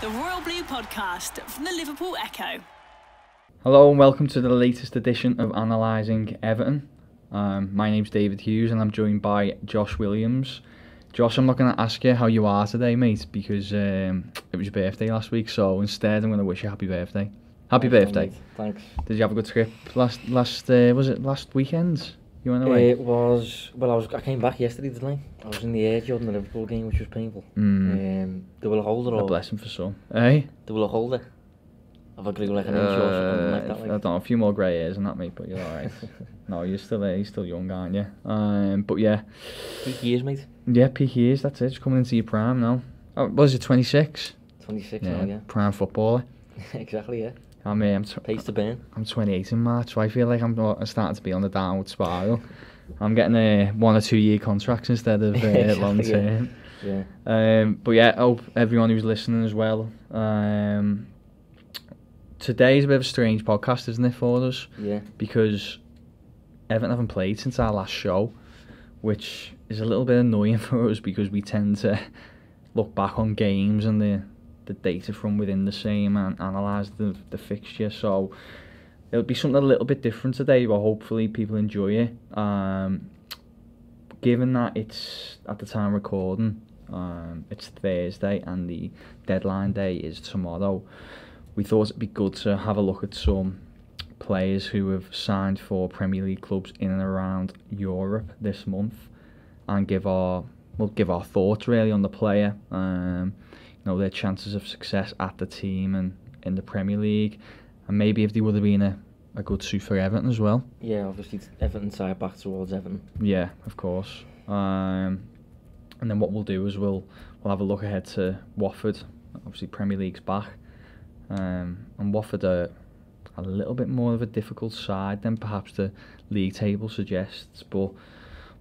the Royal Blue Podcast from the Liverpool Echo. Hello and welcome to the latest edition of Analysing Everton. My name's David Hughes and I'm joined by Josh Williams. Josh, I'm not going to ask you how you are today, mate, because it was your birthday last week, so instead I'm going to wish you happy birthday. Happy birthday. Mate. Thanks. Did you have a good trip last weekend? You went away? It was, I came back yesterday, didn't I? I was in the air during the Liverpool game, which was painful. They will hold it all. A blessing for some. Eh? They will hold it. I've agreed like an inch or something like that. I don't know, a few more grey hairs than that, mate, but you're alright. No, you're still young, aren't you? But yeah. Peak years, mate. Yeah, peak years, that's it. Just coming into your prime now. Oh, was it 26? 26 now, yeah. Prime footballer. Exactly, yeah. Pace to burn. I'm 28 in March, so I feel like I'm starting to be on the downward spiral. I'm getting 1 or 2 year contracts instead of Exactly, long term. Yeah. But yeah, I hope everyone who's listening as well. Today's a bit of a strange podcast, isn't it, for us? Yeah. Because Everton haven't played since our last show, which is a little bit annoying for us because we tend to look back on games and the data from within the same and analyse the fixture. So it'll be something a little bit different today, but hopefully people enjoy it. Given that it's at the time recording, it's Thursday and the deadline day is tomorrow, we thought it'd be good to have a look at some players who have signed for Premier League clubs in and around Europe this month and give our thoughts really on the player, their chances of success at the team and in the Premier League, and maybe if they would have been a good suit for Everton as well. Yeah, obviously Everton side back towards Everton. Yeah, of course. And then what we'll do is we'll have a look ahead to Watford. Obviously Premier League's back, and Watford are a little bit more of a difficult side than perhaps the league table suggests, but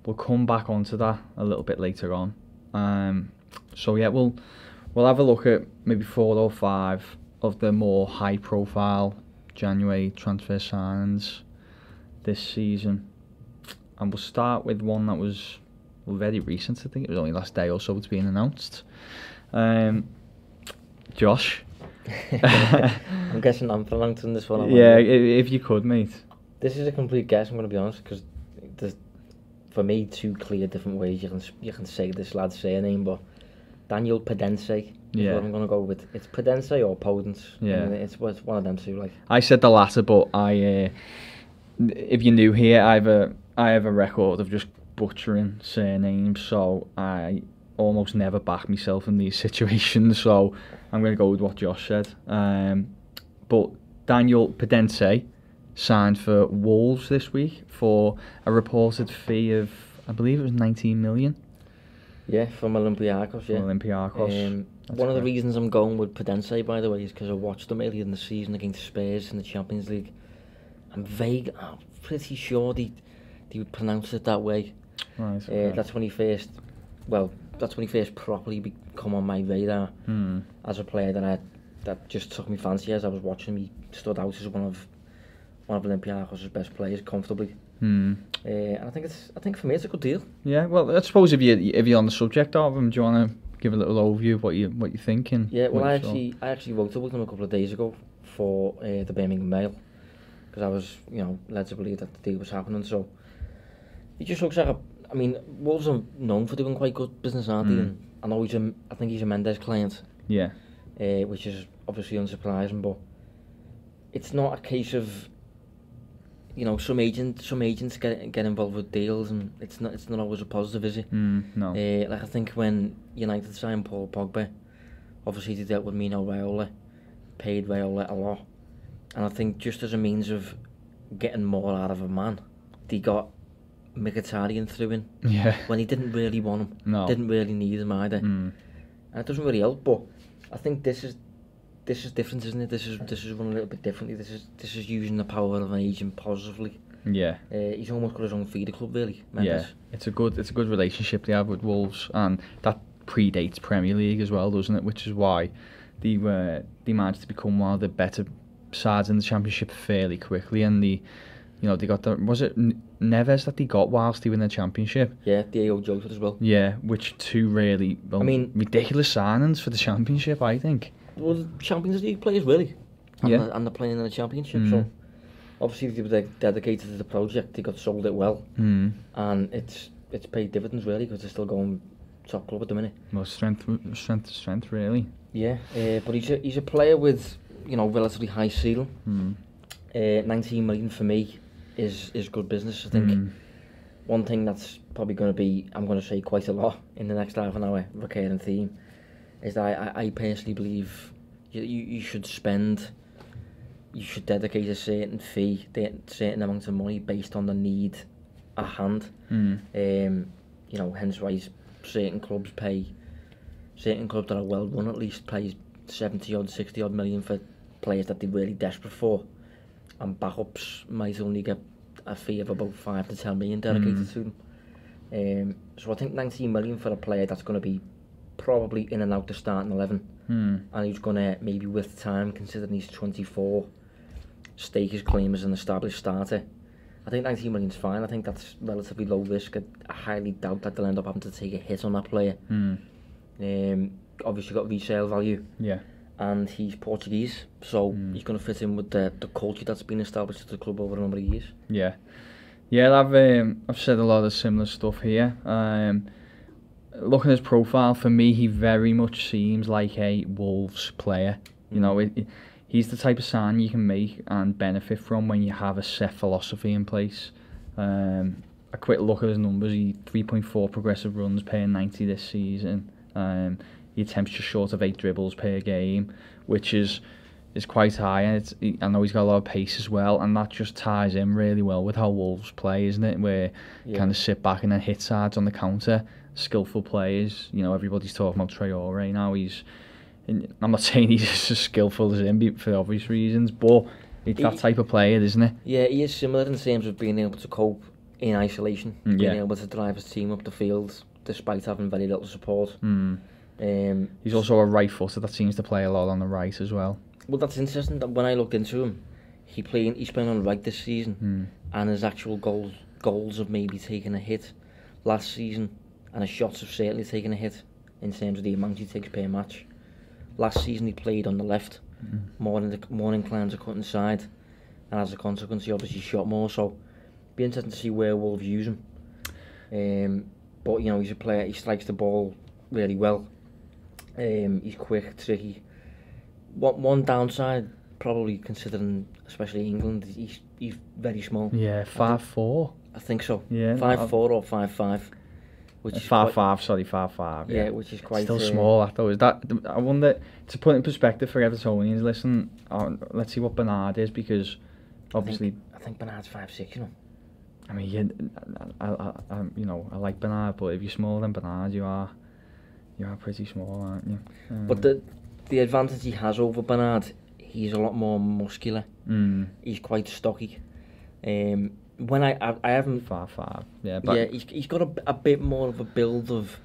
we'll come back onto that a little bit later on. So yeah, we'll have a look at maybe 4 or 5 of the more high profile January transfer signings this season, and we'll start with one that was very recent. I think it was only last day or so it's been announced. Josh. I'm guessing I'm pronouncing this one. Yeah, if you could, mate. This is a complete guess, I'm going to be honest, because there's, for me, 2 clear different ways you can say this lad's surname, but Daniel Podence is what I'm going to go with. It's Podence or Podence. Yeah. I mean, it's one of them two. Like, I said the latter, but if you're new here, I have a record of just butchering surnames, so I almost never back myself in these situations, so I'm going to go with what Josh said. But Daniel Podence signed for Wolves this week for a reported fee of, I believe it was 19 million. Yeah, from Olympiacos, yeah. One of the reasons I'm going with Podence, by the way, is because I watched them earlier in the season against Spurs in the Champions League. I'm pretty sure they would pronounce it that way. Right. Okay. That's when he first properly become on my radar as a player that just took me fancy as I was watching him. He stood out as one of Olympiacos' best players comfortably. And I think for me it's a good deal. Yeah, well, I suppose if you're on the subject of him, do you want to give a little overview of what you're thinking? Yeah, well, I actually wrote up with him a couple of days ago for the Birmingham Mail, because I was led to believe that the deal was happening. So he just looks like Wolves are known for doing quite good business, aren't they? And I think he's a Mendes client. Yeah. Which is obviously unsurprising, but it's not a case of some agents get involved with deals, and it's not always a positive, is it? No. Like I think when United signed Paul Pogba, obviously they dealt with Mino Raiola, paid Raiola a lot, and I think just as a means of getting more out of a man, they got Mkhitaryan through in. Yeah. When he didn't really want him. No. Didn't really need him either. And it doesn't really help, but I think this is different, isn't it? This is one a little bit differently. This is using the power of an agent positively. Yeah. He's almost got his own feeder club, really. Mendes. Yeah. It's a good relationship they have with Wolves, and that predates Premier League as well, doesn't it? Which is why they managed to become one of the better sides in the Championship fairly quickly, and they You know, they got was it Neves that they got whilst they were in the Championship? Yeah, Diego Jota as well. Yeah, which two really, ridiculous signings for the Championship, I think. Well, the Champions League players, really. And Yeah. and they're playing in the Championship, so obviously they were dedicated to the project, they got sold it well. And it's paid dividends, really, because they're still going top club at the minute. Well, strength to strength, really. Yeah, but he's a player with, you know, relatively high ceiling. 19 million for me is good business. I think one thing that's probably going to be, I'm going to say quite a lot in the next half an hour, recurring theme, is that I personally believe you should dedicate a certain fee, a certain amount of money based on the need at hand. You know, hence why certain clubs that are well run at least pay 70 odd, 60 odd million for players that they're really desperate for, and backups might only get a fee of about 5 to 10 million dedicated to them. So I think 19 million for a player that's going to be probably in and out the starting 11, and who's going to maybe with time, considering he's 24, stake his claim as an established starter. I think 19 million's fine. I think that's relatively low risk. I highly doubt that they'll end up having to take a hit on that player. Obviously got resale value. Yeah. And he's Portuguese, so he's going to fit in with the culture that's been established at the club over a number of years. Yeah. Yeah, I've said a lot of similar stuff here. Looking at his profile, for me, he very much seems like a Wolves player. You know, he's the type of sign you can make and benefit from when you have a set philosophy in place. A quick look at his numbers: he 3.4 progressive runs per 90 this season. He attempts just short of 8 dribbles per game, which is quite high. And I know he's got a lot of pace as well, and that just ties in really well with how Wolves play, isn't it? Where you kind of sit back and then hit sides on the counter. Skillful players, you know, everybody's talking about Traore now. I'm not saying he's as skillful as him for obvious reasons, but it's that type of player, isn't it? Yeah, he is similar in terms of being able to cope in isolation, being able to drive his team up the field despite having very little support. He's also a right footer that seems to play a lot on the right as well. Well, that's interesting. That when I looked into him, he's playing on right this season, and his actual goals have maybe taken a hit last season, and his shots have certainly taken a hit in terms of the amount he takes per match. Last season he played on the left, more inclined to cut inside, and as a consequence he obviously shot more. So, be interesting to see where Wolves use him. But you know, he's a player. He strikes the ball really well. He's quick, tricky. One downside, probably considering, especially England, he's very small. Yeah, 5'4". I think so. Yeah, 5'4" or 5'5". Which is 5'5", sorry, 5'5". Yeah, which is quite still small. That though, is that? I wonder, to put it in perspective for Evertonians. Listen, let's see what Bernard is, because obviously I think Bernard's 5'6". You know. I mean, I like Bernard, but if you're smaller than Bernard, you are pretty small, aren't you? But the advantage he has over Bernard, he's a lot more muscular. He's quite stocky. When I haven't 5'5", he's got a bit more of a build of,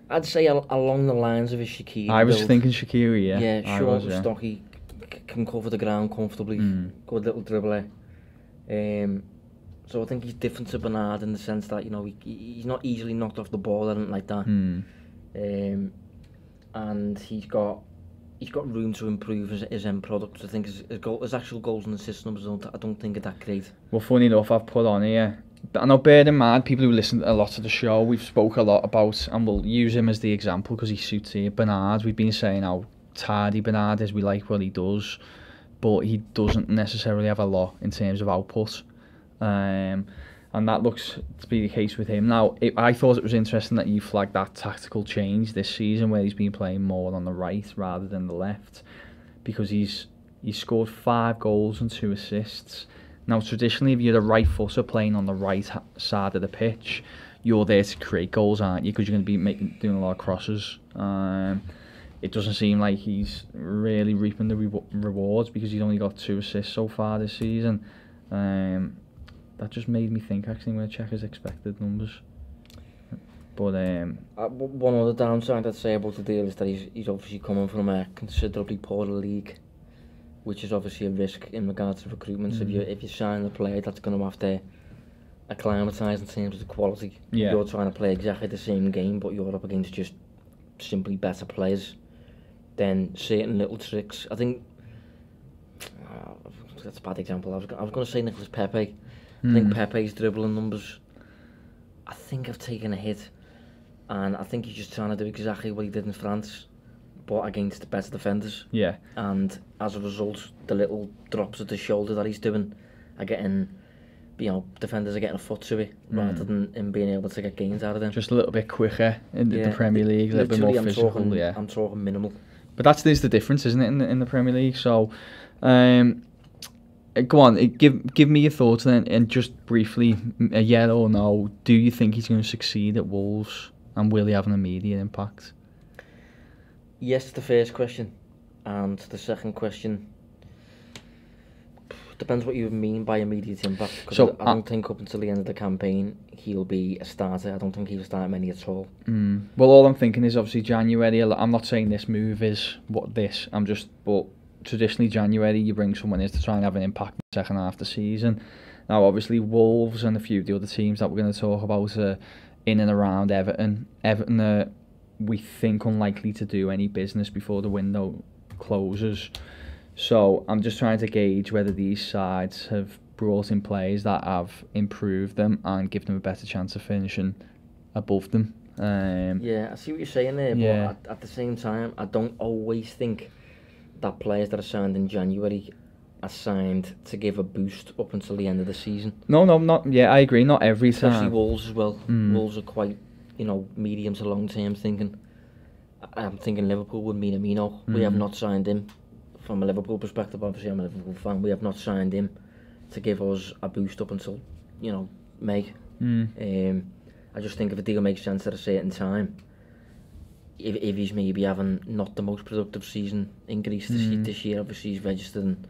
I'd say along the lines of his Shaqiri. I was thinking Shaqiri, yeah, short and stocky, can cover the ground comfortably, good little dribbler. So I think he's different to Bernard in the sense that, you know, he's not easily knocked off the ball, I don't like that. And he's got room to improve his end product. I think his actual goals and assist numbers, I don't think are that great. Well, funny enough, I've put on here, but I know, bear in mind, people who listen a lot to the show, we've spoke a lot about, and we'll use him as the example because he suits here, Bernard. We've been saying how tardy Bernard is, we like what he does, but he doesn't necessarily have a lot in terms of output. And that looks to be the case with him. Now, I thought it was interesting that you flagged that tactical change this season where he's been playing more on the right rather than the left, because he's scored 5 goals and 2 assists. Now, traditionally, if you're a right footer playing on the right side of the pitch, you're there to create goals, aren't you? Because you're going to be doing a lot of crosses. It doesn't seem like he's really reaping the rewards, because he's only got 2 assists so far this season. That just made me think, actually, I'm going to check his expected numbers. But one other downside I'd say about the deal is that he's obviously coming from a considerably poorer league. which is obviously a risk in regards to recruitment. So if you sign a player that's going to have to acclimatise in terms of the quality, you're trying to play exactly the same game, but you're up against just simply better players, then certain little tricks. I think that's a bad example. I was going to say Nicolas Pepe. I think Pepe's dribbling numbers, I think, have taken a hit, and I think he's just trying to do exactly what he did in France, but against the better defenders. Yeah. And as a result, the little drops at the shoulder that he's doing are getting, defenders are getting a foot to it rather than him being able to get gains out of them. Just a little bit quicker in the Premier League, a little bit more physical. I'm talking minimal. But that's the difference, isn't it, in the Premier League? So, go on, give me your thoughts then, and just briefly, a yeah or no, do you think he's going to succeed at Wolves, and will he have an immediate impact? Yes, the first question, and the second question depends what you mean by immediate impact. Because I don't think up until the end of the campaign he'll be a starter. I don't think he'll start many at all. Well, all I'm thinking is obviously January. I'm not saying this move is but traditionally January you bring someone in to try and have an impact in the second half of the season. Now, obviously Wolves and a few of the other teams that we're going to talk about are in and around Everton. Everton are, we think, unlikely to do any business before the window closes. So I'm just trying to gauge whether these sides have brought in players that have improved them and give them a better chance of finishing above them. I see what you're saying there, but at the same time, I don't always think that players that are signed in January are signed to give a boost up until the end of the season. No, not. Yeah, I agree. Not every time. Especially Wolves as well. Wolves are quite, medium to long term thinking. I'm thinking Liverpool with Minamino. We have not signed him. From a Liverpool perspective, obviously I'm a Liverpool fan, we have not signed him to give us a boost up until, May. I just think if a deal makes sense at a certain time, if he's maybe having not the most productive season in Greece this year, obviously he's registered and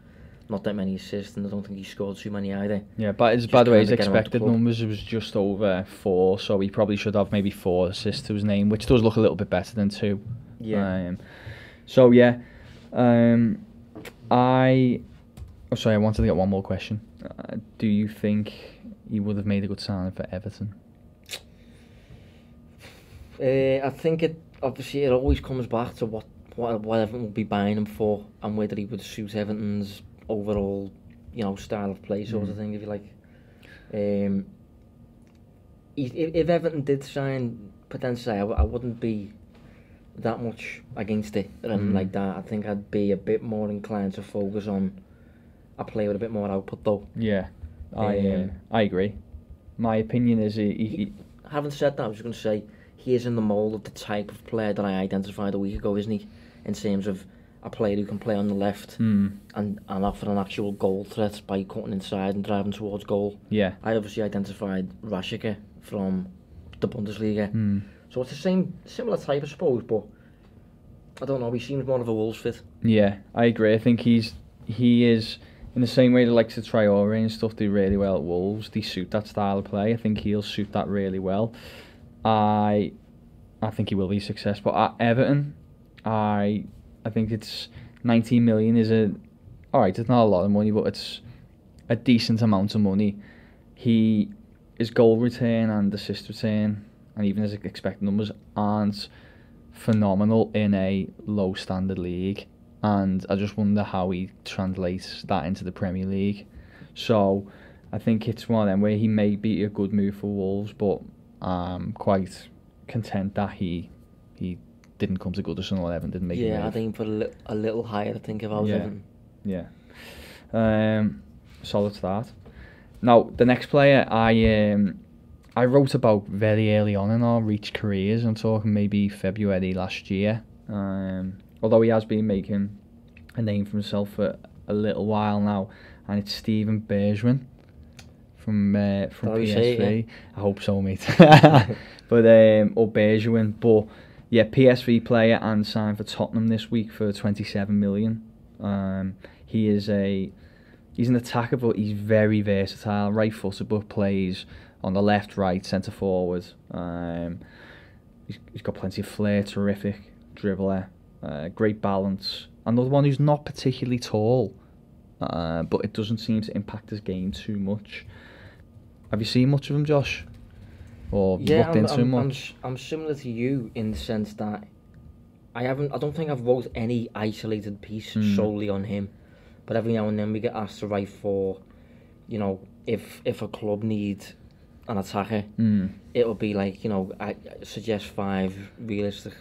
not that many assists, and I don't think he scored too many either. Yeah, but by the way, his expected numbers was just over 4, so he probably should have maybe 4 assists to his name, which does look a little bit better than 2. Yeah. I wanted to get one more question. Do you think he would have made a good signing for Everton? I think it always comes back to what Everton will be buying him for, and whether he would suit Everton's overall, style of play sort of thing, if you like. If Everton did sign potentially, I wouldn't be that much against it or anything like that. I think I'd be a bit more inclined to focus on a player with a bit more output though. Yeah, I agree. My opinion is he having said that, I was just going to say he is in the mould of the type of player that I identified a week ago, isn't he? In terms of a player who can play on the left and offer an actual goal threat by cutting inside and driving towards goal. Yeah. I obviously identified Rashika from the Bundesliga. So it's the similar type, I suppose, but I don't know, he seems more of a Wolves fit. Yeah, I agree. I think he is, in the same way the likes of Traore and stuff do really well at Wolves, they suit that style of play. I think he'll suit that really well. I think he will be successful. At Everton, I think it's 19 million is alright, it's not a lot of money, but it's a decent amount of money. His goal return and assist return, and even his expected numbers, aren't phenomenal in a low standard league, and I just wonder how he translates that into the Premier League. So I think it's one of them where he may be a good move for Wolves, but I'm quite content that he didn't come to Goodison or Everton, didn't make it. I think put a little higher, I think, if I was Everton. Yeah. Solid start. Now the next player I wrote about very early on in our Reach careers. I'm talking maybe February last year. Although he has been making a name for himself for a little while now, and it's Steven Bergwijn from PSV. I hope so, mate. But or Bergwijn, but yeah, PSV player and signed for Tottenham this week for 27 million. He's an attacker, but he's very versatile. Right-footed, but plays on the left, right, centre forward. He's got plenty of flair, terrific dribbler, great balance. Another one who's not particularly tall, but it doesn't seem to impact his game too much. Have you seen much of him, Josh? Or looked into him much? I'm similar to you in the sense that I don't think I've wrote any isolated piece solely on him, but every now and then we get asked to write for, you know, if a club needs an attacker, it'll be like, you know, I suggest 5 realistic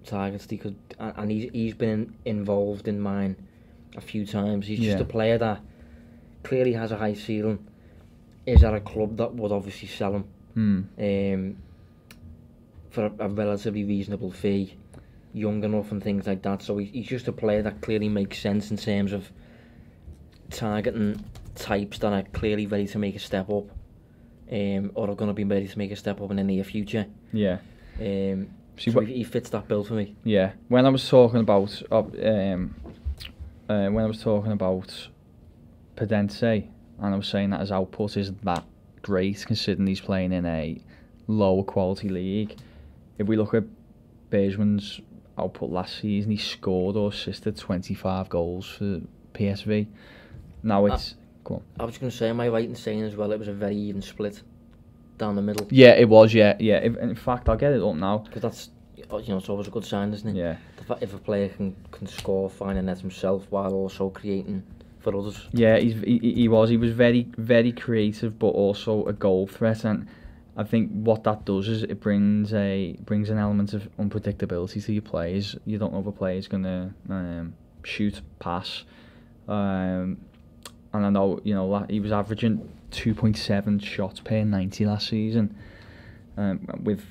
targets he could, and he's been involved in mine a few times. He's just a player that clearly has a high ceiling. Is at a club that would obviously sell him for a relatively reasonable fee, young enough and things like that. So he's just a player that clearly makes sense in terms of targeting types that are clearly ready to make a step up, or are going to be ready to make a step up in the near future. Yeah. So he fits that bill for me. Yeah. When I was talking about Pedence, and I was saying that his output isn't that great considering he's playing in a lower quality league. If we look at Bergman's output last season, he scored or assisted 25 goals for PSV. Now it's... Go on. I was going to say, am I right in saying as well it was a very even split down the middle? Yeah, it was, yeah. In fact, I'll get it up now. Because that's, you know, it's always a good sign, isn't it? Yeah. If a player can score, find a net himself while also creating for others. Yeah, he was very, very creative, but also a goal threat, and I think what that does is it brings an element of unpredictability to your players. You don't know if a player's gonna shoot, pass, and I know, you know, he was averaging 2.7 shots per 90 last season, with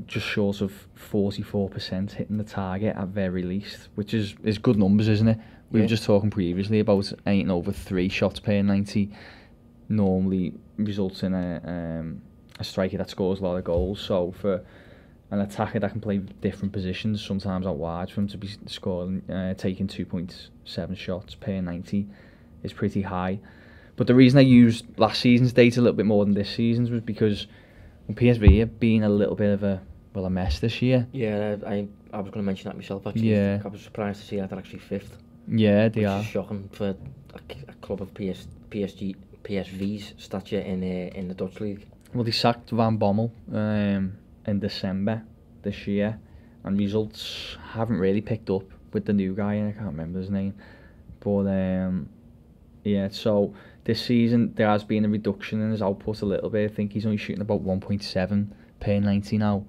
just short of 44% hitting the target at very least, which is good numbers, isn't it? We were just talking previously about anything over 3 shots per 90 normally results in a striker that scores a lot of goals. So for an attacker that can play different positions, sometimes out wide, for him to be scoring, taking 2.7 shots per 90 is pretty high. But the reason I used last season's data a little bit more than this season's was because PSV have been a little bit of a mess this year. Yeah, I was going to mention that myself actually. Yeah. I was surprised to see that they're actually 5th. Yeah, they are. Which is shocking for a club of PSV's stature in the Dutch league. Well, they sacked Van Bommel in December this year, and results haven't really picked up with the new guy, and I can't remember his name. But yeah, so this season there has been a reduction in his output a little bit. I think he's only shooting about 1.7 per 90 now,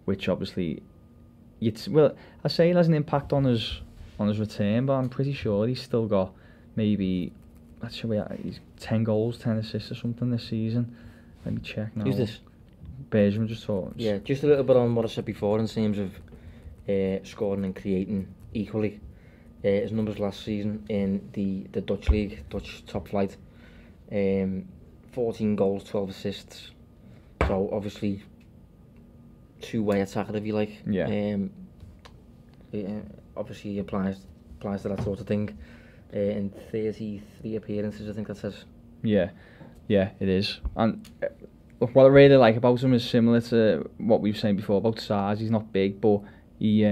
which obviously, I say it has an impact on his return, but I'm pretty sure he's still got maybe, he's 10 goals, 10 assists or something this season. Let me check now. Who's this? Bergman, just talking. Yeah, just a little bit on what I said before in terms of scoring and creating equally. His numbers last season in the Dutch league, Dutch top flight, 14 goals, 12 assists. So obviously, two-way attacker, if you like. Yeah. Obviously he applies to that sort of thing. In 33 appearances, I think that says. Yeah, it is. And look, what I really like about him is similar to what we were saying before about Sars. He's not big, but he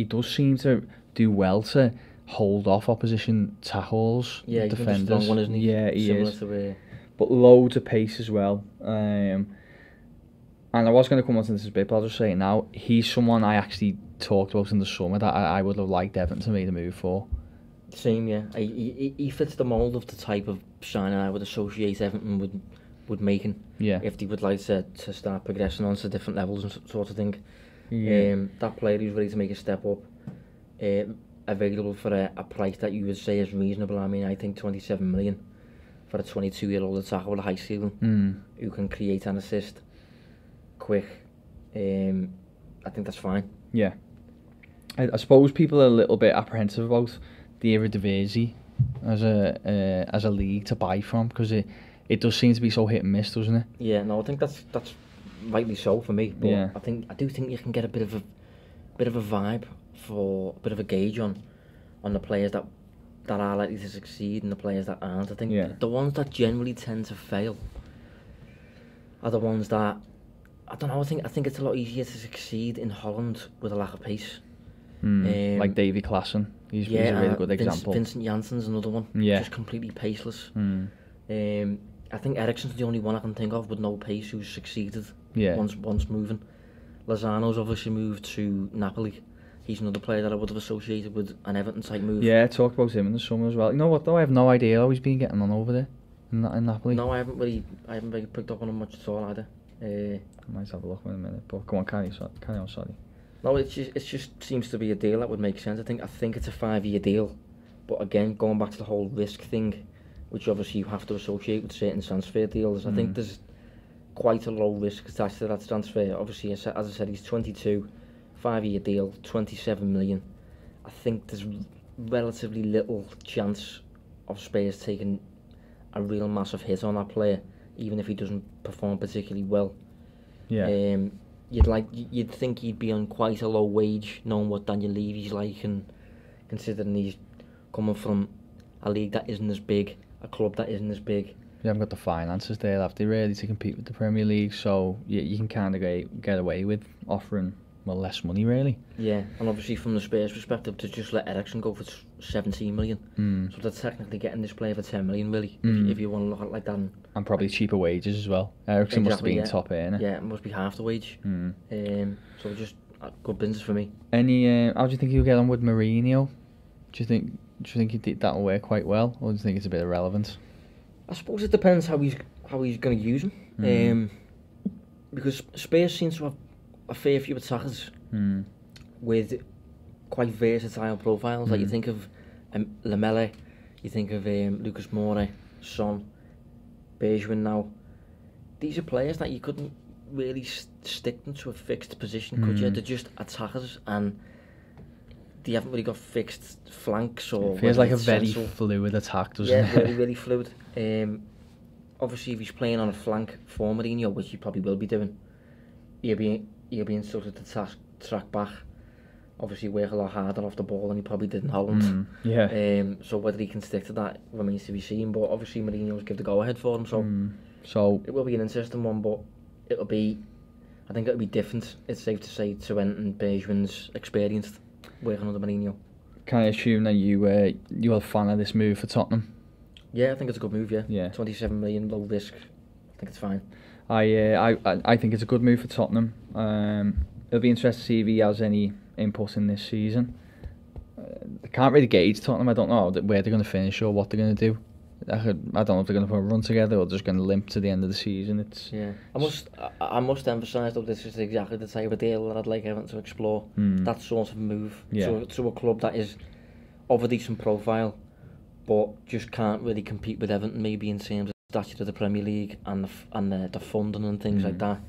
does seem to do well to hold off opposition tackles. Yeah, defenders. He's a strong one, isn't he? Yeah, he similar is. To, but loads of pace as well. And I was going to come on to this a bit, but I'll just say it now. He's someone I actually talked about in the summer that I would have liked Everton to make a move for. Same, yeah. He fits the mould of the type of signing I would associate Everton would making. Yeah. If they would like to start progressing on to different levels and sort of thing. Yeah. That player who's ready to make a step up, available for a price that you would say is reasonable. I mean, I think 27 million for a 22-year-old attacker with a high ceiling who can create and assist quick. I think that's fine. Yeah. I suppose people are a little bit apprehensive about the Eredivisie as a league to buy from, because it does seem to be so hit and miss, doesn't it? Yeah, no, I think that's rightly so for me. But yeah. I do think you can get a bit of a vibe, for a bit of a gauge on the players that are likely to succeed and the players that aren't. I think the ones that generally tend to fail are the ones that, I don't know, I think it's a lot easier to succeed in Holland with a lack of pace. Like Davy Klaassen. He's a really good example. Vincent Janssen's another one. Yeah. Just completely paceless. I think Eriksen's the only one I can think of with no pace who's succeeded once moving. Lozano's obviously moved to Napoli. He's another player that I would have associated with an Everton type move. Yeah, talked about him in the summer as well. You know what though? I have no idea how he's been getting on over there in Napoli. No, I haven't really picked up on him much at all either. I might have a look in a minute, but go on, carry on, sorry. No, it just seems to be a deal that would make sense. I think it's a 5-year deal, but again, going back to the whole risk thing, which obviously you have to associate with certain transfer deals. I think there's quite a low risk attached to that transfer. Obviously, as I said, he's 22, 5-year deal, 27 million. I think there's relatively little chance of Spurs taking a real massive hit on that player, even if he doesn't perform particularly well. Yeah. You'd think he'd be on quite a low wage, knowing what Daniel Levy's like, and considering he's coming from a league that isn't as big, a club that isn't as big. You haven't got the finances there, have they, really, to compete with the Premier League? So you can kind of get away with offering less money, really. Yeah, and obviously from the Spurs perspective, to just let Eriksen go for 17 million. So they're technically getting this player for 10 million, really, if you want to look at it like that. And probably cheaper wages as well. Eriksen must have been top earner. Yeah, it must be half the wage. So just good business for me. How do you think he'll get on with Mourinho? Do you think that'll work quite well, or do you think it's a bit irrelevant? I suppose it depends how he's going to use him. Because Spurs seems to have a fair few attackers with quite versatile profiles. Like you think of Lamela, you think of Lucas Moura, Son, Bergwijn now. These are players that you couldn't really stick them to a fixed position, could you? They're just attackers, and they haven't really got fixed flanks. Or it feels like a very fluid attack, doesn't it? Yeah, really, really fluid. Obviously, if he's playing on a flank for Mourinho, which he probably will be doing, he'll be instructed to track back. Obviously, work a lot harder off the ball than he probably did in Holland. So whether he can stick to that remains to be seen. But obviously, Mourinho's give the go ahead for him. So it will be an interesting one, but I think it'll be different. It's safe to say to Bergwijn's experienced working under Mourinho. Can I assume that you're a fan of this move for Tottenham? Yeah, I think it's a good move. Yeah. 27 million, low risk. I think it's fine. I think it's a good move for Tottenham. It'll be interesting to see if he has any input in this season. I can't really gauge Tottenham. I don't know where they're going to finish or what they're going to do. I don't know if they're going to put a run together or just going to limp to the end of the season. I must emphasise though, this is exactly the type of deal that I'd like Everton to explore. That sort of move to a club that is of a decent profile, but just can't really compete with Everton, maybe in terms of stature of the Premier League and the funding and things like that.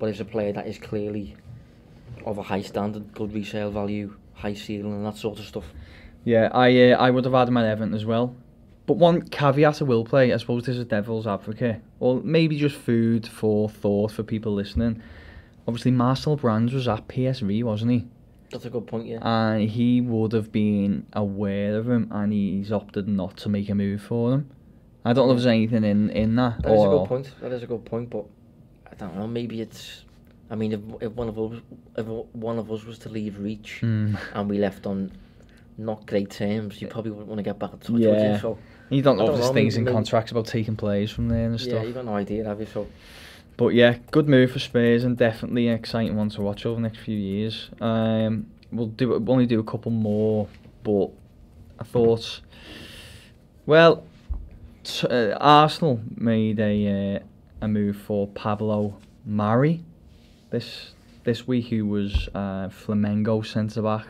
But it's a player that is clearly of a high standard, good resale value, high ceiling and that sort of stuff. Yeah, I would have had him at Everton as well. But one caveat I will play, I suppose this is devil's advocate, or maybe just food for thought for people listening. Obviously, Marcel Brands was at PSV, wasn't he? That's a good point, yeah. And he would have been aware of him, and he's opted not to make a move for him. I don't know if there's anything in that. That is a good point. That is a good point, but I don't know. Maybe it's. I mean, if one of us was to leave Reach and we left on not great terms, you probably wouldn't want to get back in touch with you. So you don't know if there's things in contracts about taking players from there and stuff. Yeah, you got no idea, have you? So. But yeah, good move for Spurs and definitely an exciting one to watch over the next few years. We'll only do a couple more, but I thought, well, Arsenal made a move for Pablo Mari this week, who was Flamengo centre back.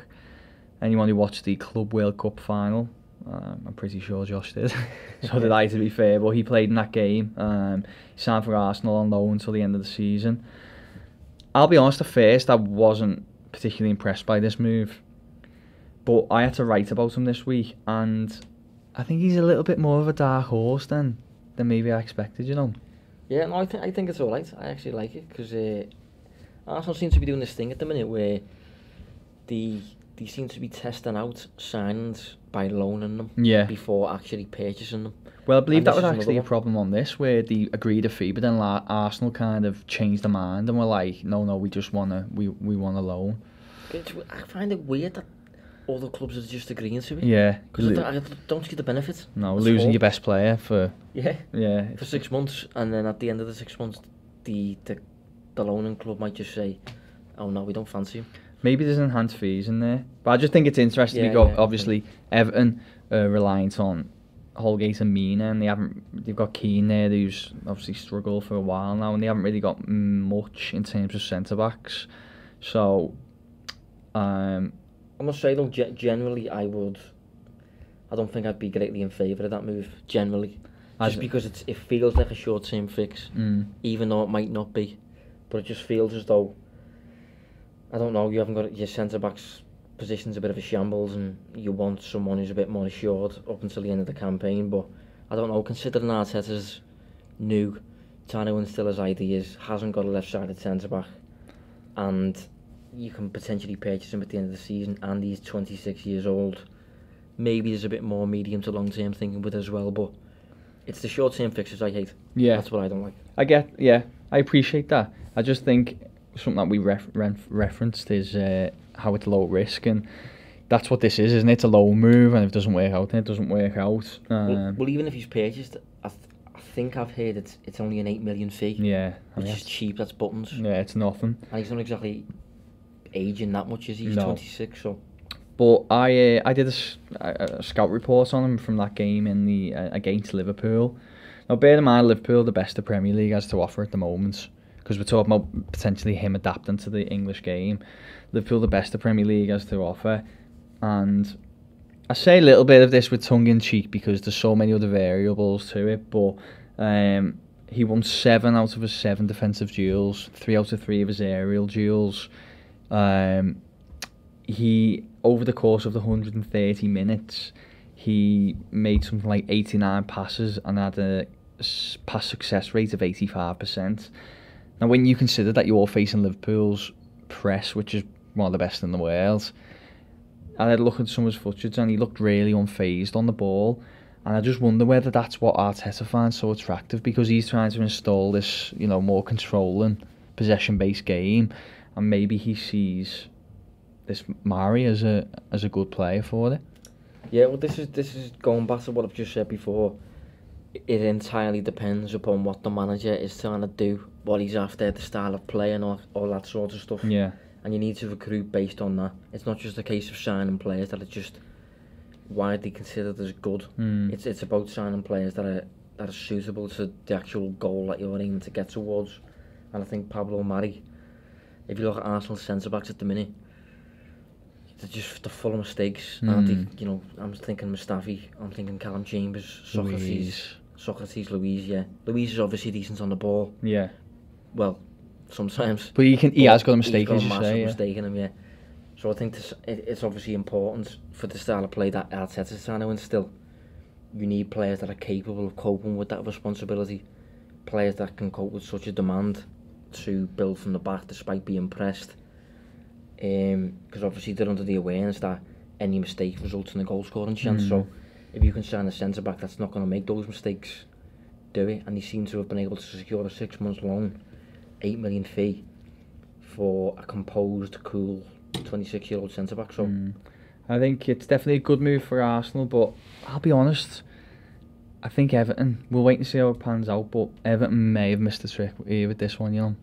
Anyone who watched the Club World Cup final, I'm pretty sure Josh did. So did I, to be fair. But he played in that game. He signed for Arsenal on loan until the end of the season. I'll be honest, at first I wasn't particularly impressed by this move, but I had to write about him this week, and I think he's a little bit more of a dark horse than maybe I expected. You know. Yeah, no, I think it's all right. I actually like it because Arsenal seem to be doing this thing at the minute where they seem to be testing out signings by loaning them before actually purchasing them. Well, I believe that was actually a problem on this, where they agreed a fee, but then Arsenal kind of changed their mind and were like, no, we just want to loan. I find it weird that other clubs are just agreeing to it. Yeah. Because I don't see the benefit. No, losing your best player for... Yeah. For 6 months, and then at the end of the 6 months, the loaning club might just say, "Oh no, we don't fancy him." Maybe there's enhanced fees in there, but I just think it's interesting because obviously Everton are reliant on Holgate and Mina, and they've got Keane there who's obviously struggled for a while now, and they haven't really got much in terms of centre backs. So, I must say though, generally I don't think I'd be greatly in favour of that move. Generally, just because it feels like a short-term fix, even though it might not be, but it just feels as though, I don't know, you haven't got your centre backs position's a bit of a shambles, and you want someone who's a bit more assured up until the end of the campaign. But I don't know, considering Arteta's new, trying to instill his ideas, hasn't got a left-sided centre back, and you can potentially purchase him at the end of the season, and he's 26 years old. Maybe there's a bit more medium to long-term thinking with it as well, but it's the short-term fixes I hate. Yeah, that's what I don't like. I appreciate that. I just think something that we referenced is how it's low risk, and that's what this is, isn't it? It's a low move, and if it doesn't work out, then it doesn't work out. Well, even if he's purchased, I think I've heard it's only an 8 million fee. Yeah, which is cheap. That's buttons. Yeah, it's nothing. And he's not exactly aging that much, is he? He's 26, so. But I did a scout report on him from that game in the against Liverpool. Now, bear in mind, Liverpool the best the Premier League has to offer at the moment, because we're talking about potentially him adapting to the English game. Liverpool the best the Premier League has to offer, and I say a little bit of this with tongue in cheek because there's so many other variables to it, but he won 7 out of his 7 defensive duels, 3 out of 3 of his aerial duels. He, over the course of the 130 minutes, he made something like 89 passes and had a pass success rate of 85%. Now, when you consider that you're facing Liverpool's press, which is one of the best in the world, I had a look at some of his footage and he looked really unfazed on the ball. And I just wonder whether that's what Arteta finds so attractive, because he's trying to install this, more controlling, possession-based game, and maybe he sees this Mari as a good player for it. Yeah, well, this is going back to what I've just said before. It entirely depends upon what the manager is trying to do, what he's after, the style of play, and all that sort of stuff. Yeah. And you need to recruit based on that. It's not just a case of signing players that are just widely considered as good. It's about signing players that are suitable to the actual goal that you're aiming to get towards. And I think Pablo Mari, if you look at Arsenal's centre backs at the minute, they're full of mistakes. I'm thinking Mustafi, I'm thinking Callum Chambers, Socrates, Luiz. Yeah, Luiz is obviously decent on the ball. Yeah. Well, sometimes. But he has got a mistake, as you say. He's got a massive mistake in him, yeah. So I think it's obviously important for the style of play that Arteta's trying to instill. You need players that are capable of coping with that responsibility, players that can cope with such a demand to build from the back despite being pressed. Because obviously they're under the awareness that any mistake results in a goal scoring chance. So if you can sign a centre back that's not going to make those mistakes, do it. And he seems to have been able to secure a 6-month loan, 8 million fee for a composed, cool 26-year-old centre back. So I think it's definitely a good move for Arsenal, but I'll be honest, I think Everton, we'll wait and see how it pans out, but Everton may have missed the trick here with this one,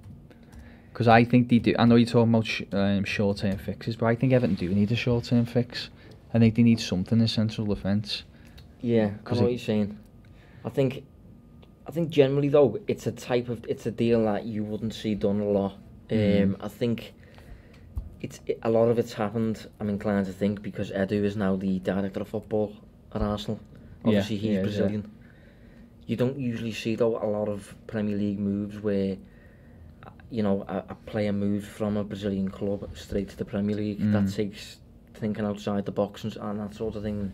because I think they do. I know you're talking about short-term fixes, but I think Everton do need a short-term fix. I think they need something in central defence. Yeah, I know what you're saying. I think generally though, it's a deal that you wouldn't see done a lot. I think a lot of it's happened, I'm inclined to think, because Edu is now the director of football at Arsenal. Obviously he's Brazilian. Yeah. You don't usually see though a lot of Premier League moves where a player moves from a Brazilian club straight to the Premier League. That takes thinking outside the box and that sort of thing.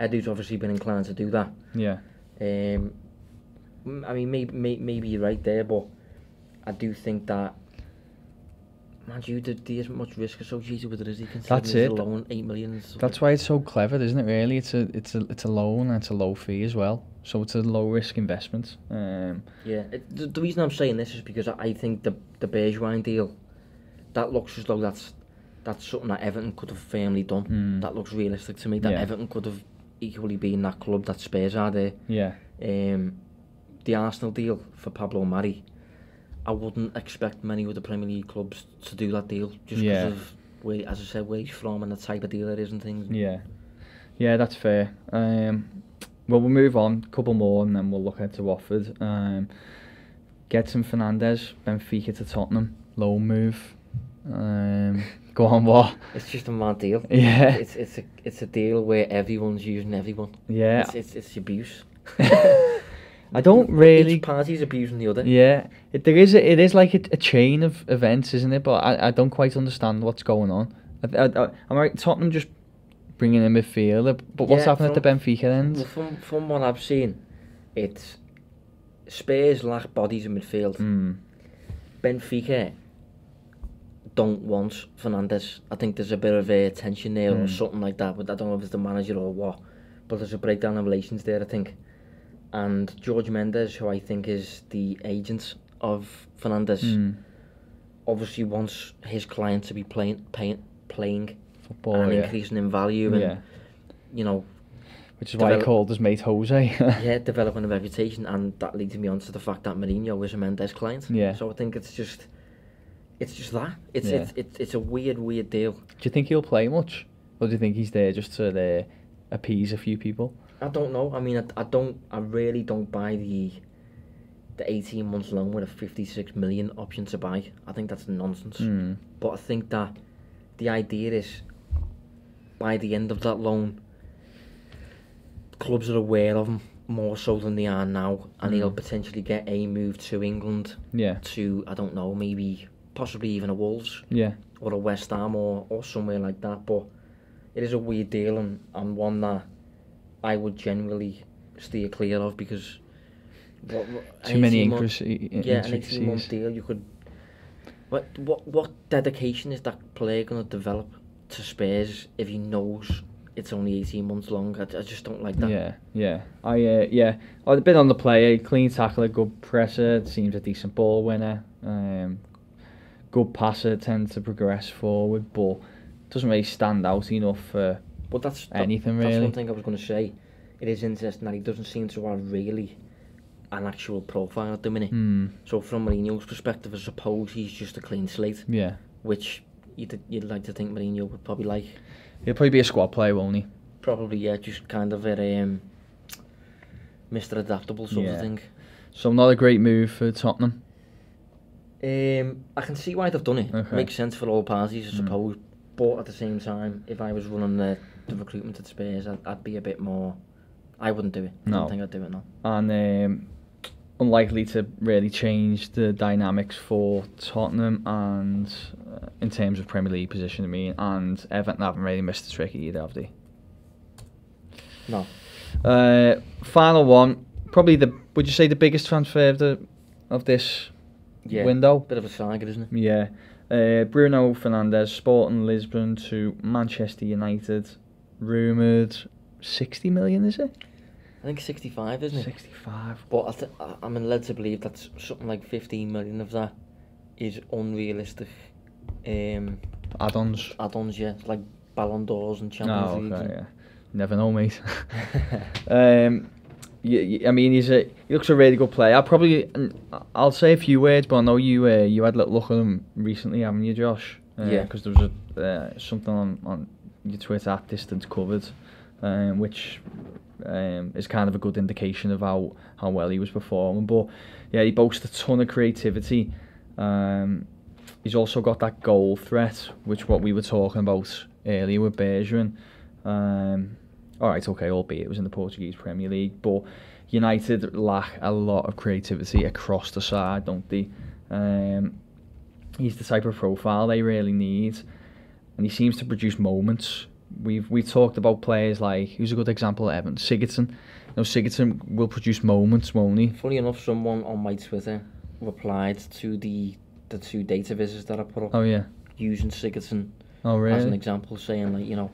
Edu's obviously been inclined to do that. Yeah. I mean, maybe you're right there, but I do think that, man, there isn't much risk associated with it, is he? That's it. A loan, 8 million. That's why it's so clever, isn't it? Really, it's a loan and it's a low fee as well. So it's a low risk investment. The reason I'm saying this is because I think the Bergwijn deal, that looks as though that's that's something that Everton could have firmly done. That looks realistic to me. That Everton could have equally been that club that Spurs are there. Yeah. The Arsenal deal for Pablo Mari, I wouldn't expect many of the Premier League clubs to do that deal just because of where, as I said, where he's from and the type of deal it is and things. Yeah, that's fair. Well, we'll move on, a couple more, and then we'll look into Watford. Gedson Fernandes, Benfica to Tottenham, loan move. Go on, what? It's just a mad deal. Yeah. It's a deal where everyone's using everyone. Yeah. It's abuse. I don't really. Each party's abusing the other. Yeah, it is like a chain of events, isn't it? But I don't quite understand what's going on. I'm right. Tottenham just bringing in midfielder, but what's happening at the Benfica end? From what I've seen, it's Spurs lack bodies in midfield. Benfica don't want Fernandes. I think there's a bit of a tension there or something like that, but I don't know if it's the manager or what. But there's a breakdown of relations there, I think. And George Mendes, who I think is the agent of Fernandes, obviously wants his client to be playing Football, and increasing in value, and you know, which is why he called his mate Jose. Developing a reputation, and that leads me on to the fact that Mourinho is a Mendes client. So I think it's just that. It's a weird deal. Do you think he'll play much, or do you think he's there just to appease a few people? I don't know. I mean, I really don't buy the 18 months loan with a 56 million option to buy. I think that's nonsense. But I think that the idea is, by the end of that loan, clubs are aware of him more so than they are now, and he'll potentially get a move to England. To, I don't know, maybe possibly even a Wolves. Or a West Ham or somewhere like that. But it is a weird deal, and one that I would generally steer clear of, because too many intricacies. An 18-month deal, you could. What dedication is that player going to develop to Spurs if he knows it's only 18 months long? I just don't like that. I've been on the player, clean tackler, good presser, seems a decent ball winner, good passer, tends to progress forward, but doesn't really stand out enough for. But that's anything really. That's one thing I was going to say. It is interesting that he doesn't seem to have really an actual profile at the minute. So from Mourinho's perspective, I suppose he's just a clean slate. Which you'd like to think Mourinho would probably like. He'll probably be a squad player, won't he? Probably, yeah. Just kind of a Mr. Adaptable sort of thing. So not a great move for Tottenham. I can see why they've done it. Makes sense for all parties, I suppose. But at the same time, if I was running the recruitment at Spurs, I'd be a bit more. I wouldn't do it. I don't think I'd do it now. And unlikely to really change the dynamics for Tottenham, and in terms of Premier League position, I mean, and Everton haven't really missed a trick either, have they? No. Final one, probably would you say the biggest transfer of this window? Bit of a saga, isn't it? Yeah. Bruno Fernandes, Sporting Lisbon to Manchester United, rumoured 60 million, is it? I think 65, isn't it? 65. But I'm led to believe that something like 15 million of that is unrealistic. Add-ons, yeah. It's like Ballon d'Ors and Champions League. Yeah. Never know, mate. I mean, he looks a really good player. I'll say a few words, but I know you had a little look at him recently, haven't you, Josh? Because there was something on your Twitter at Distance Covered, which is kind of a good indication of how well he was performing. But yeah, he boasts a ton of creativity. He's also got that goal threat, which what we were talking about earlier with Bergwijn. Alright, okay, albeit it was in the Portuguese Premier League, but United lack a lot of creativity across the side, don't they? He's the type of profile they really need, and he seems to produce moments. We've talked about players like, who's a good example of Everton? Sigurdsson. Sigurdsson will produce moments, won't he? Funny enough, someone on my Twitter replied to the two data visits that I put up. Oh yeah. Using Sigurdsson as an example, saying like,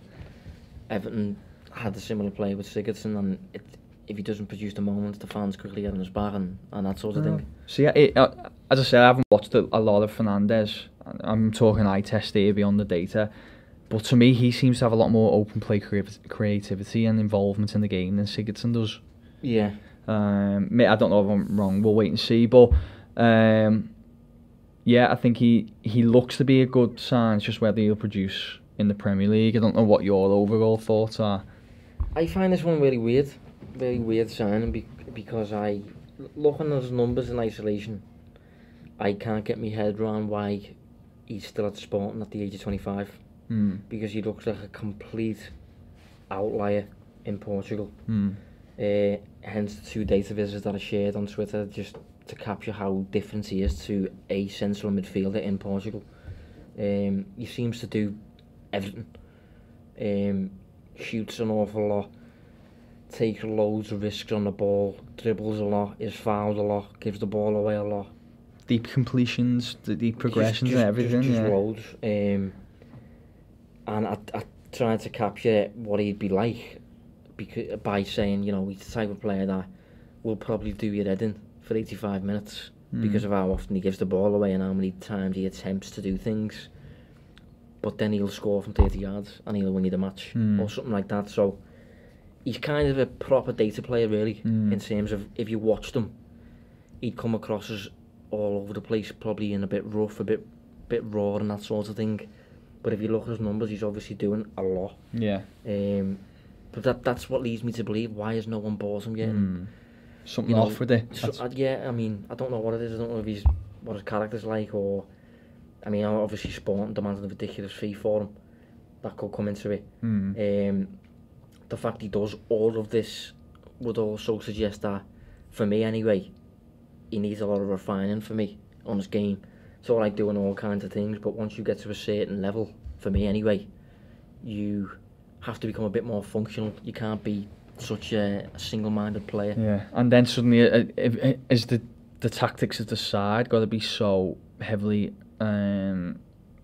Everton had a similar play with Sigurdsson, and if he doesn't produce the moments, the fans quickly get on his back and that sort of thing. So yeah, as I said, I haven't watched a lot of Fernandes. I'm talking eye test here beyond the data, but to me he seems to have a lot more open play creativity and involvement in the game than Sigurdsson does. Yeah. I don't know if I'm wrong. We'll wait and see. But yeah, I think he looks to be a good sign. It's just whether he'll produce in the Premier League. I don't know what your overall thoughts are. I find this one very weird signing because looking at his numbers in isolation, I can't get my head around why he's still at Sporting at the age of 25. Because he looks like a complete outlier in Portugal. Hence the 2 data visits that I shared on Twitter, just to capture how different he is to a central midfielder in Portugal. He seems to do everything. Shoots an awful lot, takes loads of risks on the ball, dribbles a lot, is fouled a lot, gives the ball away a lot. Deep completions, the deep progressions and everything. Just loads. And I tried to capture what he'd be like by saying, he's the type of player that will probably do your head in for 85 minutes because of how often he gives the ball away and how many times he attempts to do things. But then he'll score from 30 yards and he'll win you the match or something like that. So he's kind of a proper data player, really, in terms of if you watched him, he'd come across as all over the place, probably in a bit rough, a bit raw and that sort of thing. But if you look at his numbers, he's obviously doing a lot. Yeah. But that's what leads me to believe, why has no one bought him yet? Something off with it. Yeah, I mean, I don't know what it is. I don't know if what his character's like, or... I mean, obviously Sporting demanded a ridiculous fee for him. That could come into it. The fact he does all of this would also suggest that, for me anyway, he needs a lot of refining for me on his game. It's all like doing all kinds of things, but once you get to a certain level, for me anyway, you have to become a bit more functional. You can't be such a single-minded player. Yeah, and then suddenly, is the tactics of the side got to be so heavily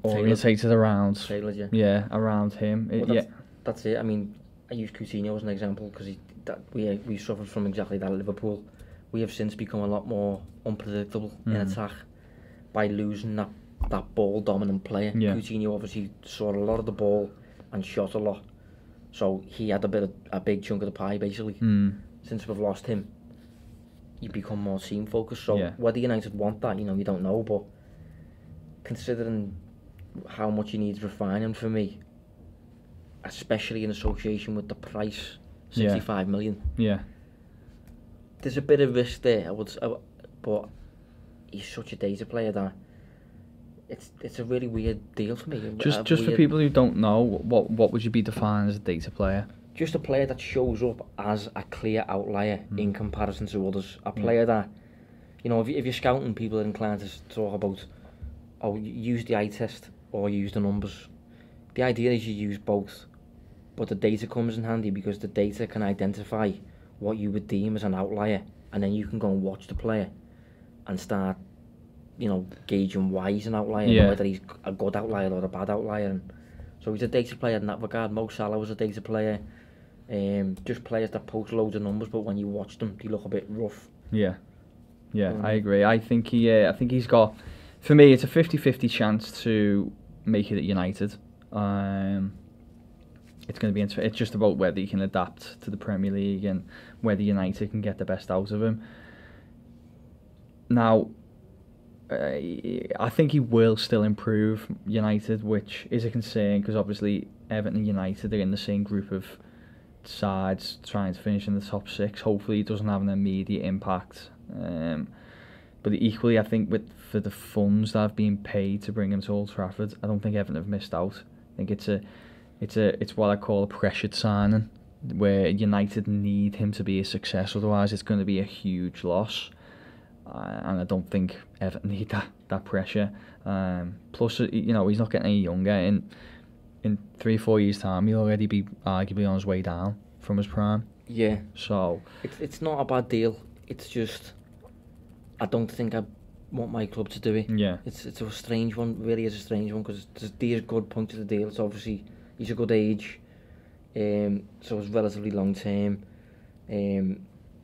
orientated around? Tailored, yeah, around him. That's it. I mean, I use Coutinho as an example because we suffered from exactly that at Liverpool. We have since become a lot more unpredictable in attack by losing that ball dominant player. Yeah. Coutinho obviously saw a lot of the ball and shot a lot, so he had a big chunk of the pie basically. Since we've lost him, you become more team focused. So whether United want that, you don't know. But considering how much he needs refining, for me, especially in association with the price, 65 million. Yeah. There's a bit of risk there, but he's such a data player that it's a really weird deal for me. Just for people who don't know, what would you be defined as a data player? Just a player that shows up as a clear outlier in comparison to others. A player that, if you're scouting, people are inclined to talk about, use the eye test or use the numbers. The idea is you use both, but the data comes in handy because the data can identify what you would deem as an outlier, and then you can go and watch the player and start, gauging why he's an outlier, whether he's a good outlier or a bad outlier. And so he's a data player in that regard. Mo Salah was a data player. Just players that post loads of numbers, but when you watch them, they look a bit rough. Yeah, I agree. I think he's got, for me, it's a 50-50 chance to make it at United. It's going to be it's just about whether he can adapt to the Premier League and whether United can get the best out of him. Now, I think he will still improve United, which is a concern because obviously Everton and United are in the same group of sides trying to finish in the top 6. Hopefully he doesn't have an immediate impact. But equally, I think for the funds that have been paid to bring him to Old Trafford, I don't think Everton have missed out. I think it's what I call a pressured signing, where United need him to be a success, otherwise it's going to be a huge loss. And I don't think Everton need that pressure. Plus, he's not getting any younger. In 3-4 years' time, he'll already be arguably on his way down from his prime. Yeah. So it's not a bad deal. It's just I don't think I want my club to do it. Yeah. It's a strange one. Really is a strange one because there's good points of the deal. It's obviously he's a good age, so it's relatively long term.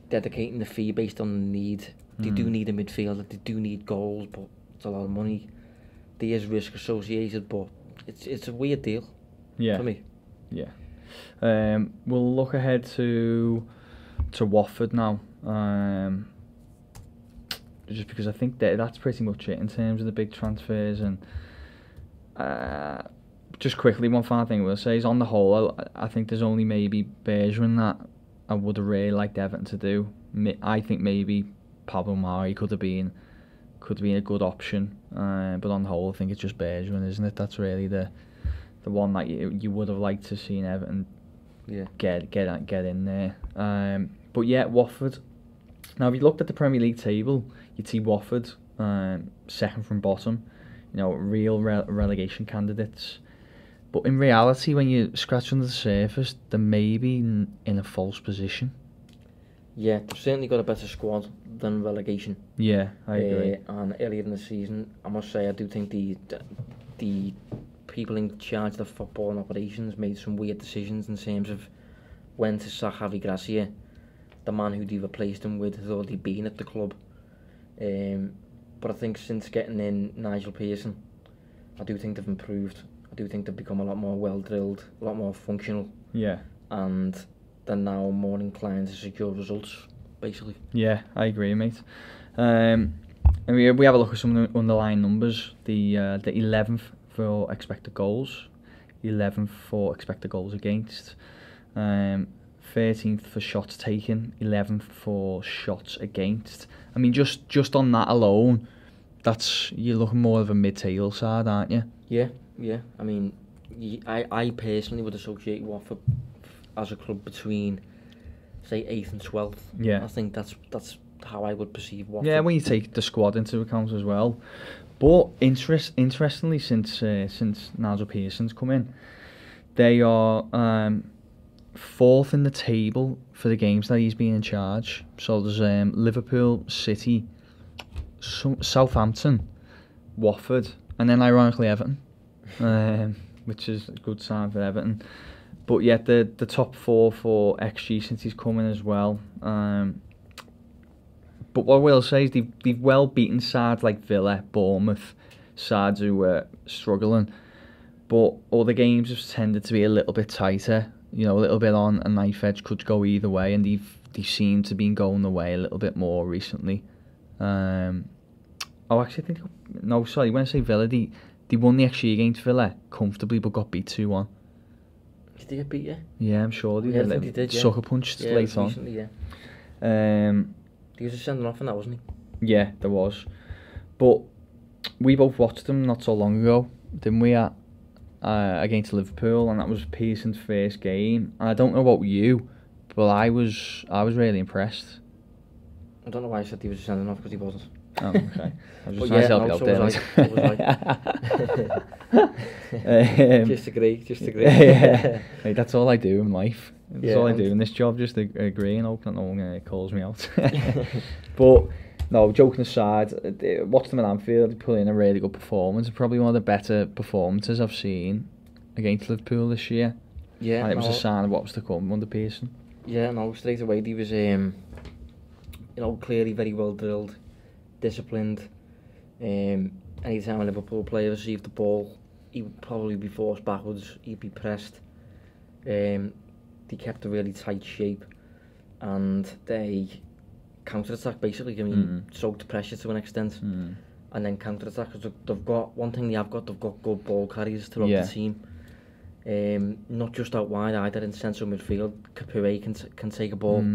Dedicating the fee based on the need. They do need a midfielder. They do need goals, but it's a lot of money. there is risk associated, but it's a weird deal for me. Yeah. We'll look ahead to Watford now. Just because I think that's pretty much it in terms of the big transfers. And just quickly, one final thing we'll say is, on the whole, I think there's only maybe Bergwijn that I would have really liked Everton to do. I think maybe Pablo Mari could have been a good option, but on the whole, I think it's just Bergwijn, isn't it? That's really the one that you would have liked to see in Everton. Get in there. But yeah, Watford. Now, if you looked at the Premier League table, you'd see Watford second from bottom. Real relegation candidates. But in reality, when you scratch under the surface, they're maybe in a false position. Yeah, they've certainly got a better squad than relegation. Yeah, I agree. And earlier in the season, I must say, I do think the people in charge of the football and operations made some weird decisions in terms of when to sack Javi Gracia. The man who they replaced him with has already been at the club. But I think since getting in Nigel Pearson, I do think they've improved. I do think they've become a lot more well-drilled, a lot more functional. Yeah. And they're now more inclined to secure results, basically. Yeah, I agree, mate. And we have a look at some of the underlying numbers. The 11th for expected goals, 11th for expected goals against, 13th for shots taken, 11th for shots against. I mean, just on that alone, you're looking more of a mid-table side, aren't you? Yeah. I mean, I personally would associate Watford as a club between, say, 8th and 12th. Yeah. I think that's how I would perceive Watford. Yeah, when you take the squad into account as well. But interestingly, since Nigel Pearson's come in, they are 4th in the table for the games that he's been in charge. So there's Liverpool, City, Southampton, Watford, and then ironically Everton, which is a good sign for Everton. But yeah, the top 4 for XG since he's come in as well. But what I will say is they've well beaten sides like Villa, Bournemouth, sides who were struggling. But all the games have tended to be a little bit tighter. A little bit on a knife edge, could go either way, and they seem to be going the way a little bit more recently. When I say Villa, they won the XG against Villa comfortably, but got beat 2-1. Did they get beat, yeah? Yeah, I'm sure they did. I think they did, yeah. Sucker punched late on. Recently, yeah. He was just sending off in that, wasn't he? Yeah, there was. But we both watched them not so long ago, didn't we, against Liverpool, and that was Pearson's first game. And I don't know about you, but I was really impressed. I don't know why I said he was sending off, because he wasn't. Oh, okay. I was just trying to help you out there. Just agree. Yeah. Hey, that's all I do in life. That's all I do in this job, just agree and hope that no one calls me out. But no, joking aside, watched them at Anfield. They put in a really good performance. Probably one of the better performances I've seen against Liverpool this year. Yeah, and it was a sign of what was to come under Pearson. Yeah, no, straight away he was, clearly very well drilled, disciplined. Anytime a Liverpool player received the ball, he would probably be forced backwards. He'd be pressed. They kept a really tight shape, and they counter-attack basically. I mean, soaked pressure to an extent, and then counter-attack. They've got they've got good ball carriers throughout the team. Not just out wide either, in central midfield. Capoue can take a ball.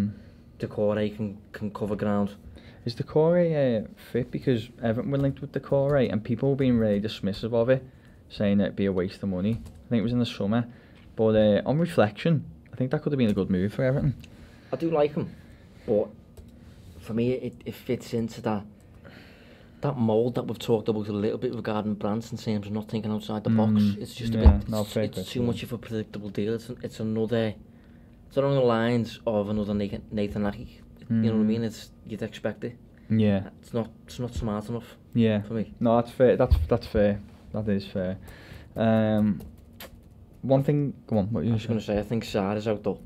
Decore can cover ground. Is Decore fit? Because Everton were linked with Decore, and people were being really dismissive of it, saying it'd be a waste of money. I think it was in the summer, but on reflection, I think that could have been a good move for Everton. I do like him, but for me, it fits into that mould that we've talked about a little bit regarding Brandt in terms of not thinking outside the box. It's just a bit. It's too much of a predictable deal. It's along the lines of another Nathan Ake. You know what I mean? You'd expect it. Yeah. It's not smart enough. Yeah. For me. No, that's fair. That's fair. That is fair. One thing. Go on. What were you I was going to say, I think Sarr is out though.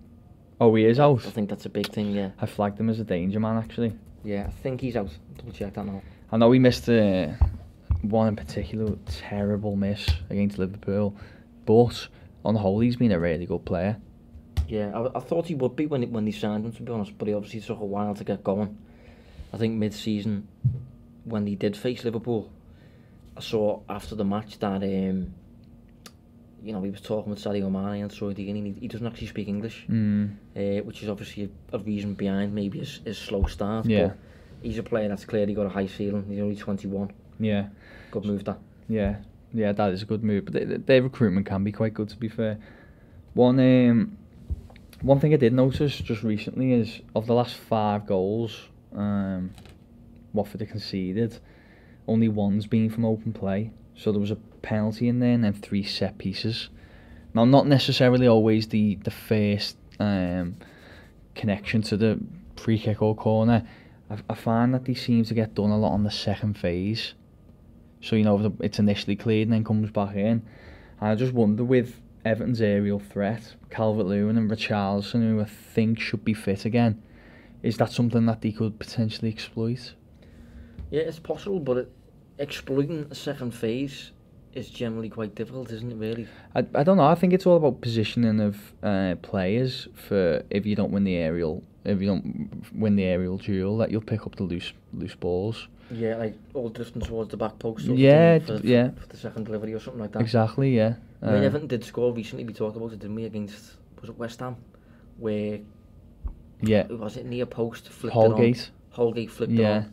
Oh, he is out. I think that's a big thing. Yeah. I flagged him as a danger man actually. Yeah, I think he's out. Double check that now. I know he missed a one in particular, terrible miss against Liverpool. But on the whole, he's been a really good player. Yeah, I thought he would be when they signed him, to be honest, but he obviously took a while to get going. I think mid-season, when he did face Liverpool, I saw after the match that he was talking with Sadio Mane and Troy Deeney. He doesn't actually speak English, which is obviously a reason behind maybe his slow start. Yeah. But he's a player that's clearly got a high ceiling. He's only 21. Yeah. Good move, that. Yeah, that is a good move. But their recruitment can be quite good, to be fair. One thing I did notice just recently is of the last 5 goals Watford have conceded, only one's been from open play. So there was a penalty in there and then 3 set pieces. Now, not necessarily always the first connection to the free kick or corner. I find that they seem to get done a lot on the second phase. So, it's initially cleared and then comes back in. And I just wonder, with Everton's aerial threat, Calvert-Lewin and Richarlison, who I think should be fit again, is that something that they could potentially exploit? Yeah, it's possible, but exploiting a second phase is generally quite difficult, isn't it, really? I don't know. I think it's all about positioning of players. For if you don't win the aerial duel, that you'll pick up the loose balls. Yeah, like all drifting towards the back post. For the second delivery or something like that. Exactly. Yeah. I mean, Everton did score recently. We talked about it, didn't we? Against, was it West Ham, where was it near post? Flipped Holgate. Holgate flipped it on.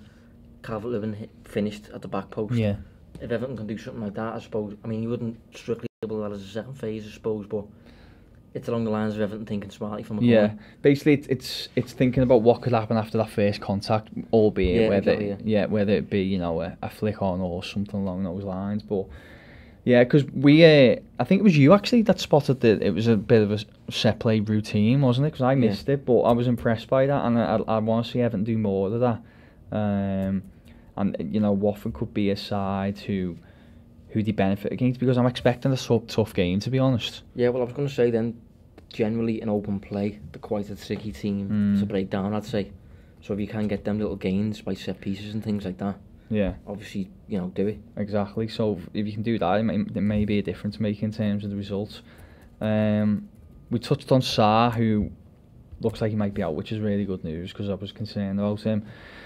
Calvert-Lewin finished at the back post. Yeah. If Everton can do something like that, I suppose. I mean, you wouldn't strictly label that as a second phase, I suppose, but it's along the lines of Everton thinking smartly from a corner. Yeah, basically it's thinking about what could happen after that first contact, albeit whether it be a flick on or something along those lines. But yeah, because I think it was you actually that spotted that it was a bit of a set play routine, wasn't it? Because I missed it, but I was impressed by that, and I want to see Everton do more of that. And Watford could be a side who they benefit against, because I'm expecting a tough game, to be honest. Yeah, well, I was going to say then, generally in open play, they're quite a tricky team to break down, I'd say. So if you can get them little gains by set pieces and things like that, obviously, do it. Exactly. So if you can do that, there may be a difference making in terms of the results. We touched on Sarr, who looks like he might be out, which is really good news, because I was concerned about him.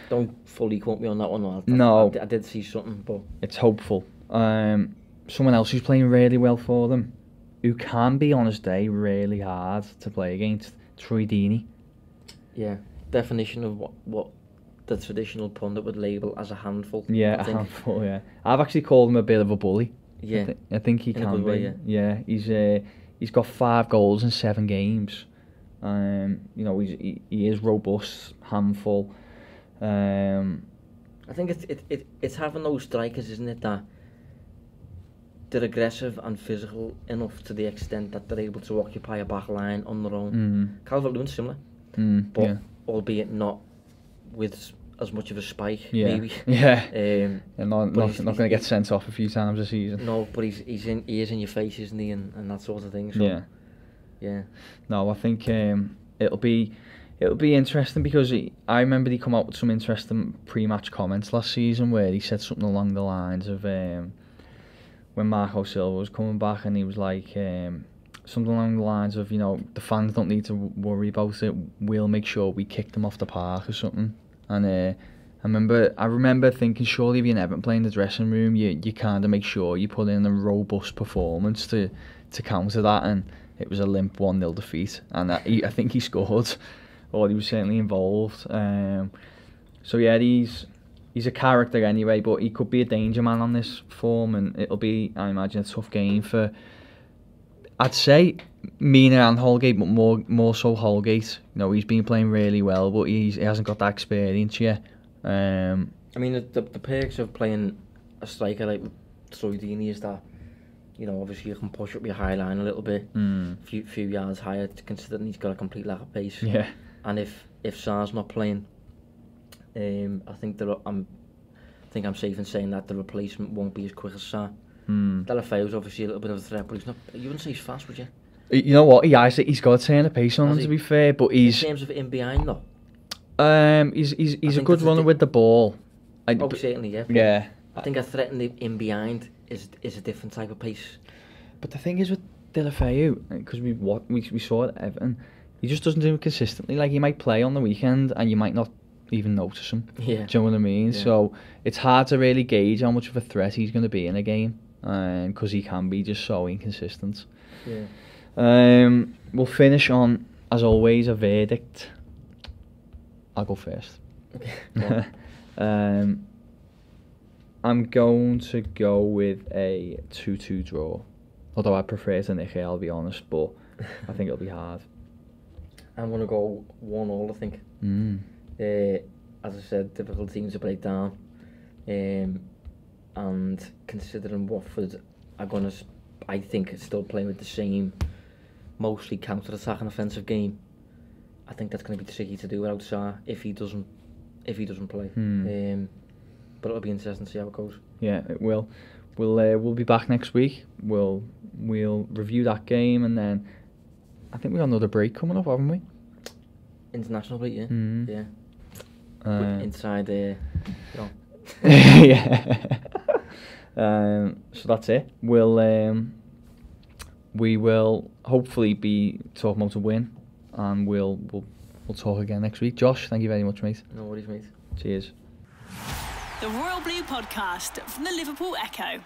Don't fully quote me on that one. No. I did see something, but it's hopeful. Someone else who's playing really well for them, who can be on his day really hard to play against, Troy Deeney. Yeah, definition of what the traditional pundit would label as a handful. Yeah, a handful. Yeah, I've actually called him a bit of a bully. Yeah, I think he can be. Way, yeah, he's got 5 goals in 7 games. He is robust, handful. I think it's having those strikers, isn't it, that they're aggressive and physical enough to the extent that they're able to occupy a back line on their own. Calvert-Lewin's similar, but albeit not with as much of a spike, maybe. Yeah. And not going to get sent off a few times a season. No, but he is in your face, isn't he, and that sort of thing. So, yeah. No, I think it'll be interesting, because I remember he come out with some interesting pre-match comments last season where he said something along the lines of when Marco Silva was coming back, and he was like something along the lines of, the fans don't need to worry about it, we'll make sure we kick them off the park or something. And I remember thinking, surely if you're in Everton playing the dressing room, you kind of make sure you put in a robust performance to counter that, and it was a limp 1-0 defeat, and I think he scored, or he was certainly involved. So yeah, he's a character anyway, but he could be a danger man on this form, and it'll be, I imagine, a tough game for, I'd say, Mina and Holgate, but more so Holgate. He's been playing really well, but he hasn't got that experience yet. I mean, the perks of playing a striker like Troy Deeney is that, obviously you can push up your high line a little bit, few yards higher, considering he's got a complete lack of pace. Yeah. And if Sarr's not playing, I think I'm safe in saying that the replacement won't be as quick as Sarr. Delafeu's obviously a little bit of a threat, but he's not. You wouldn't say he's fast, would you? You know what? He's got a turn of pace on him, to be fair, but he's in terms of in behind though. He's a good runner with the ball. Certainly, yeah. Yeah. I think a threat in behind is a different type of pace. But the thing is with Deulofeu, because we saw it at Everton, he just doesn't do it consistently. Like, he might play on the weekend and you might not even notice him. Yeah. Do you know what I mean? Yeah. So it's hard to really gauge how much of a threat he's going to be in a game, because he can be just so inconsistent. Yeah. We'll finish on, as always, a verdict. I'll go first. I'm going to go with a 2-2 draw. Although I prefer to nick it, I'll be honest, but I think it'll be hard. I'm going to go 1-1, I think. As I said, difficult team to break down. And considering Watford are going to, I think, still playing with the same, mostly counter-attack and offensive game, I think that's going to be tricky to do without Sarr if he doesn't play. But it'll be interesting to see how it goes. Yeah, it will. We'll be back next week. We'll review that game, and then I think we got another break coming up, haven't we? International break, yeah. Yeah. Inside yeah. So that's it. We will hopefully be talking about a win, and we'll talk again next week. Josh, thank you very much, mate. No worries, mate. Cheers. The Royal Blue Podcast from the Liverpool Echo.